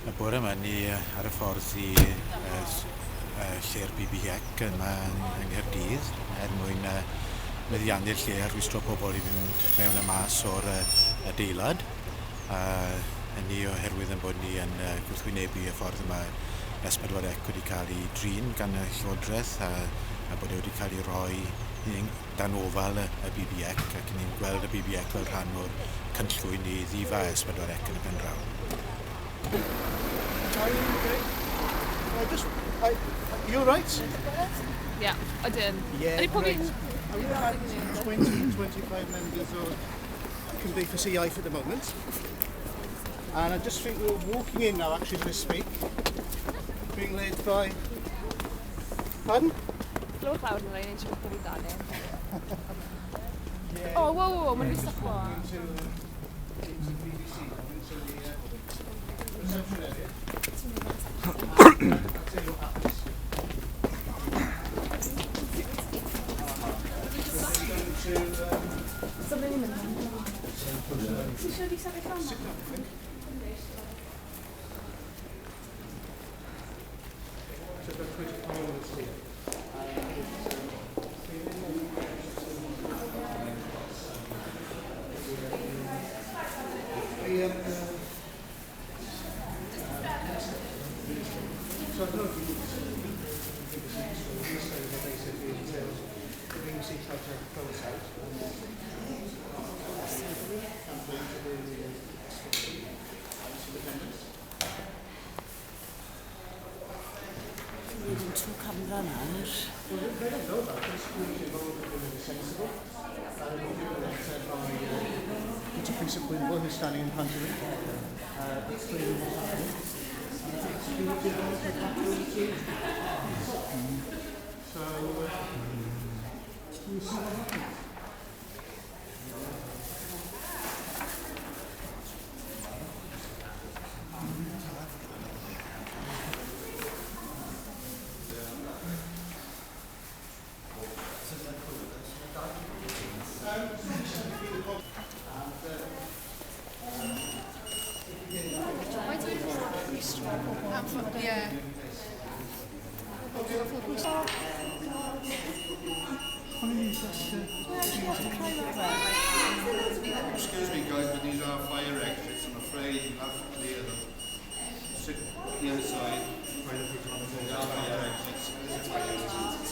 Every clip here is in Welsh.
Y bore yma ni ar y ffordd i lle'r BBEC yma yng Nghaerdydd mwyn meddiannu'r lle a rwystro pobl i fynd mewn a mas o'r adeilad. Hynny oherwydd yn bod ni yn gwrthwynebu y ffordd yma S4C wedi cael ei drin gan y Llywodraeth a bod e wedi cael ei roi dan ofal y BBEC ac ni'n gweld y BBEC fel rhan o'r cynllwyn i ddifa S4C yn y pen draw. You all right? Yeah, I did. Yeah, I probably... great. We've had 20-25 members of Cymdeithas Iaith at the moment. And I just think we're walking in now actually to speak. Being led by... Pardon? Glywed llawr yn rhaid, eisiau bod pob danu. Oh, wow, mae'n rhywbeth stuff o. Into the BBC, into the reception area. I'll tell you what happens. Sit down, I think. So about 25 minutes here. So I don't know if you can give us a history of what basically entails the BBC tried to throw us out. Trwy camera nawr. Well, they don't know that. The schools involved have been sensible. And led by Peter Priest-Gwynfor, who's standing in front of it, explaining what's happening. And I think security involved with that too. So, we'll see what happens. Yeah. Excuse me guys, but these are fire exits. I'm afraid you have to clear them. Sit the other side. They are fire exits.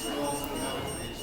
Close them out, please.